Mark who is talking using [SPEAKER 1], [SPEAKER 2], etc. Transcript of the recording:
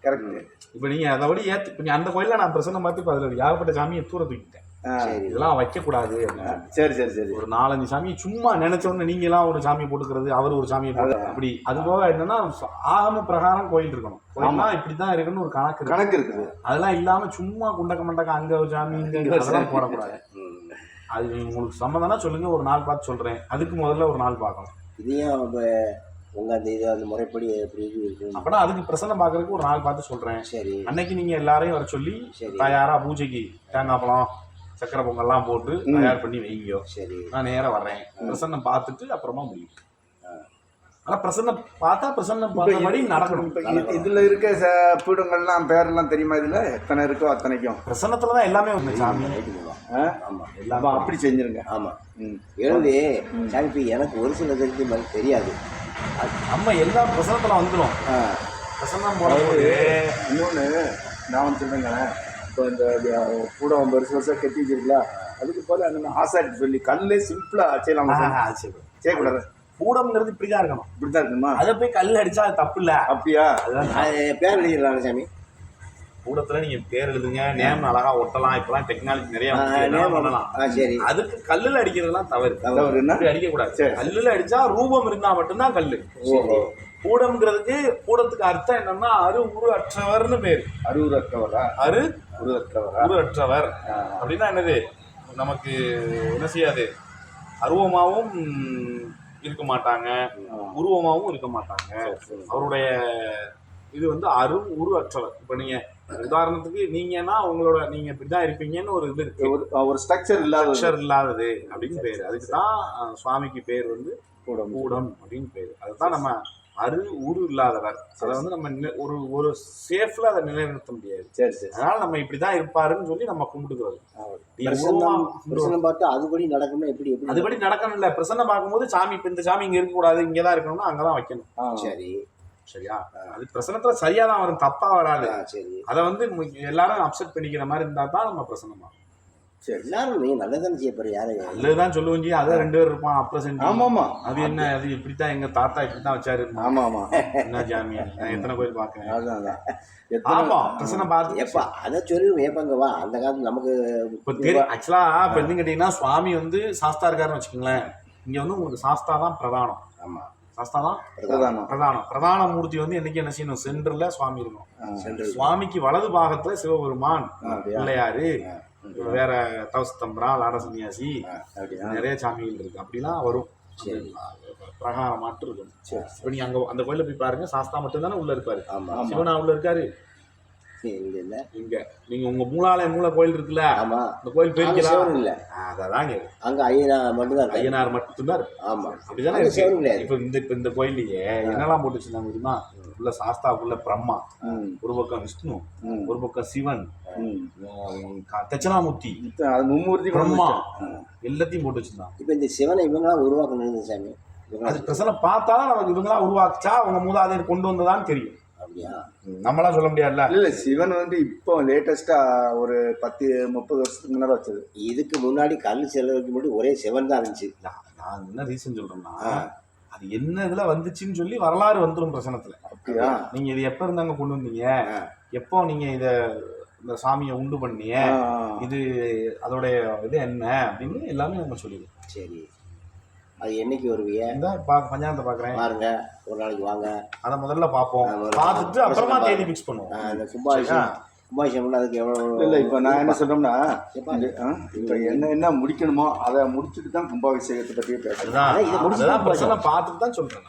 [SPEAKER 1] Correct.
[SPEAKER 2] இப்போ நீங்கள் அதோட இப்போ அந்த கோயிலில் நான் பிரசன்னம் பார்த்து இப்போ அதில் ஏகப்பட்ட சாமியை தூர தூக்கிட்டேன். இதெல்லாம் வைக்கக்கூடாது.
[SPEAKER 1] சரி சரி சரி.
[SPEAKER 2] ஒரு 4-5 சாமி சும்மா நினைச்ச உடனே நீங்களாம் ஒரு சாமியை போட்டுக்கிறது, அவர் ஒரு சாமியை போட்டு அப்படி. அது போக என்னன்னா ஆகம பிரகாரம் கோயில் இருக்கணும். கோயில்னா இப்படிதான் இருக்குன்னு ஒரு கணக்கு இருக்குது. அதெல்லாம் இல்லாம சும்மா குண்டக்க மண்டக்க அங்க ஒரு சாமி இங்க அதெல்லாம் போடக்கூடாது. அது உங்களுக்கு சம்மந்தம்னா சொல்லுங்க, ஒரு நாள் பார்த்து சொல்றேன். அதுக்கு முதல்ல ஒரு நாள் பார்க்கணும்.
[SPEAKER 3] இதையும் உங்க அந்த இது அந்த முறைப்படி எப்படி இருக்கு
[SPEAKER 2] அப்படின்னா அதுக்கு பிரசன்னம் பார்க்கறதுக்கு ஒரு நாள் பார்த்து சொல்றேன். சரி, அன்னைக்கு நீங்க எல்லாரையும் வர சொல்லி தயாரா பூஜைக்கு தேங்காய் பழம் சக்கரை பொங்கல்லாம் போட்டு தயார் பண்ணி வைங்கோ. சரி, நான் நேராக வர்றேன். பிரசன்னம் பார்த்துட்டு அப்புறமா முடியும். ஆனால் பிரசன்னம் பார்த்தா பிரசன்னம் பார்த்தபடி நடக்கணும்.
[SPEAKER 1] இதுல இருக்க பீடங்கள்லாம் பேரெல்லாம் தெரியுமா? இதுல எத்தனை இருக்கோ அத்தனைக்கும்
[SPEAKER 2] பிரசன்னத்துல தான் எல்லாமே வந்து சாமி.
[SPEAKER 3] ஆமா,
[SPEAKER 1] எல்லாமே அப்படி செஞ்சிருங்க.
[SPEAKER 3] ஆமா, எழுதி சாமி எனக்கு ஒரு சில தெரிஞ்சு மாதிரி தெரியாது.
[SPEAKER 2] நம்ம எல்லா பிரசனத்துல வந்துடும். பிரசன்னம் போடும்போது
[SPEAKER 1] இன்னொன்று நான் சொல்லுங்க, இப்போ இந்த கூட வருஷம் கட்டி வச்சிருக்கல, அதுக்கு போல அந்த ஆசாரிட்டு சொல்லி கல்லே சிம்பிளா செய்யக்கூடாது.
[SPEAKER 2] கூடம்ங்கிறது இப்படிதான் இருக்கணும்.
[SPEAKER 1] இப்படிதான் இருக்கணுமா? அதை
[SPEAKER 2] போய் கல் அடிச்சா அது தப்பு இல்லை.
[SPEAKER 1] அப்படியா?
[SPEAKER 3] பேர் எழுதிடலாம் சாமி.
[SPEAKER 2] கூடத்துல நீங்க பேர் எழுதுங்க, நேம் அழகா ஒட்டலாம். இப்பெல்லாம் டெக்னாலஜி நிறைய பண்ணலாம். சரி, அதுக்கு கல்லுல அடிக்கிறதுலாம் தவறு. அடிக்க கூடாது. கல்லுல அடிச்சா ரூபம் இருந்தா மட்டும்தான் கல்லு. கூடம்ங்கிறதுக்கு கூடத்துக்கு அர்த்தம் என்னன்னா அரு உரு அற்றவர்னு பேரு.
[SPEAKER 1] அரு
[SPEAKER 2] அற்றவர் அப்படின்னா என்னது? நமக்கு என்ன செய்யாது, அருவமாவும் இருக்க மாட்டாங்க, உருவமாவும் இருக்க மாட்டாங்க. அவருடைய இது வந்து அரு உரு அற்றவர். இப்போ நீங்க உதாரணத்துக்கு நீங்கன்னா உங்களோட நீங்க இப்படிதான் இருப்பீங்கன்னு ஒரு இது இருக்கு,
[SPEAKER 1] ஒரு ஸ்ட்ரக்சர்
[SPEAKER 2] இல்லாதது அப்படின்னு பேரு. அதுக்கு தான் சுவாமிக்கு பேர் வந்து கூடம் அப்படின்னு பேரு. அதுதான் நம்ம அரு உரு இல்லாதவர். அதை வந்து நம்ம ஒரு சேஃப்ல அதை நிலைநிறுத்த முடியாது.
[SPEAKER 1] சரி சரி.
[SPEAKER 2] அதனால நம்ம இப்படிதான் இருப்பாருன்னு சொல்லி நம்ம கும்பிட்டுக்கிறது.
[SPEAKER 3] பார்த்தா அதுபடி நடக்கணும்.
[SPEAKER 2] அதுபடி நடக்கணும் இல்ல. பிரசன்னம் பார்க்கும்போது சாமி இப்ப இந்த சாமி இங்க இருக்கக்கூடாது, இங்கதான் இருக்கணும்னா அங்கதான் வைக்கணும்.
[SPEAKER 3] சரி,
[SPEAKER 2] சரியா? அது பிரசனத்துல சரியா தான் வரும், தப்பா வராது. சரி, அதை வந்து எல்லாரும் அப்செட் பண்ணிக்கிற மாதிரி இருந்தா தான் நம்ம பிரசனமா.
[SPEAKER 3] சரி, எல்லாரும் நீ நல்லதானே செய்ய போற. யாரு
[SPEAKER 2] நல்லதுதான் சொல்லுவீங்க. அதான் 2 பேர் இருப்பான் அப்ப செஞ்சு.
[SPEAKER 1] ஆமாமா, அது
[SPEAKER 2] என்ன அது இப்படித்தான் எங்க தாத்தா இப்படித்தான் வச்சாரு.
[SPEAKER 1] ஆமா ஆமா,
[SPEAKER 2] என்ன ஜாமி, நான் எத்தனை கோயில் பாக்குறேன்.
[SPEAKER 1] ஆமா,
[SPEAKER 2] பிரசனம் பார்த்து
[SPEAKER 3] எப்பா அதை சொல்லி வேப்பாங்க வா. அந்த காலத்துல நமக்கு
[SPEAKER 2] இப்ப தெரியும். ஆக்சுவலா இப்ப என்ன கேட்டீங்கன்னா, சுவாமி வந்து சாஸ்தா இருக்காருன்னு வச்சுக்கோங்களேன். இங்க வந்து உங்களுக்கு சாஸ்தா தான் பிரதானம்.
[SPEAKER 3] ஆமா,
[SPEAKER 2] சாஸ்தா தான் பிரதான மூர்த்தி வந்து என்னைக்கு என்ன செய்யணும், சென்டர்ல சுவாமி இருக்கணும். சுவாமிக்கு வலது பாகத்துல சிவபெருமான், பிள்ளையாரு, வேற தவஸ்தம்பரா, லாட சன்னியாசி, நிறைய சாமிகள் இருக்கு. அப்படிலாம் வரும். பிரகாரம் மாட்டு இருக்கும். இப்ப நீங்க அங்க அந்த கோயில போய் பாருங்க, சாஸ்தா மட்டும் தானே உள்ள இருப்பாரு. சிவனா உள்ள இருக்காரு இங்க. நீங்க உங்க மூல கோயில் இருக்குல்ல, அந்த கோயில் போயிருக்கலாம் இல்ல? அதான்
[SPEAKER 3] அங்க ஐயனார் மட்டும்தான்.
[SPEAKER 2] ஐயனார் மட்டும்தான். ஆமா, அப்படிதானே இருக்கு. இப்ப இந்த கோயிலையே என்னெல்லாம் போட்டு வச்சிருந்தாங்க தெரியுமா? உள்ள சாஸ்தாவுக்குள்ள பிரம்மா, ஒரு பக்கம் விஷ்ணு, ஒரு பக்கம் சிவன், தட்சிணாமூர்த்தி, பிரம்மா, எல்லாத்தையும் போட்டு வச்சிருந்தாங்க.
[SPEAKER 3] இப்ப இந்த சிவனை இவங்களா உருவாக்கணும் சாமி.
[SPEAKER 2] அது பிரசனை பார்த்தா நமக்கு இவங்களா உருவாக்குச்சா அவங்க மூதாதையர் கொண்டு வந்ததான்னு தெரியும். நம்மளாம் சொல்ல முடியாதுல்ல.
[SPEAKER 1] இல்ல, சிவன் வந்து இப்போ லேட்டஸ்டா ஒரு 10-30 வருஷத்துக்கு முன்னாடி வச்சது.
[SPEAKER 3] இதுக்கு முன்னாடி கல் செலவுக்கு முன்னாடி ஒரே சிவன் தான் இருந்துச்சு.
[SPEAKER 2] நான் என்ன ரீசன் சொல்றேன்னா, அது என்ன இதுல வந்துச்சுன்னு சொல்லி வரலாறு வந்துடும் பிரசனத்துல.
[SPEAKER 1] அப்படியா?
[SPEAKER 2] நீங்க இது எப்ப இருந்தாங்க கொண்டு வந்தீங்க, எப்போ நீங்க இந்த சாமியை உண்டு பண்ணீங்க, இது அதோடைய இது என்ன அப்படின்னு எல்லாமே நம்ம சொல்லிடுவோம்.
[SPEAKER 3] சரி, அது என்னைக்கு வருவீங்க?
[SPEAKER 2] பஞ்சாயத்தை பாக்குறேன்
[SPEAKER 3] பாருங்க, ஒரு நாளைக்கு வாங்க.
[SPEAKER 2] அதை முதல்ல பார்ப்போம், பார்த்துட்டு அப்புறமா தேதி ஃபிக்ஸ் பண்ணுவோம்.
[SPEAKER 3] அந்த கும்பாபிஷேகம் அதுக்கு எவ்வளவு
[SPEAKER 1] இல்லை. இப்போ நான் என்ன சொல்றோம்னா, இப்போ என்ன முடிக்கணுமோ அதை முடிச்சுட்டு தான் கும்பாபிஷேகத்தை பற்றியே பேசுறேன்.
[SPEAKER 2] பார்த்துட்டு தான் சொல்றேன்.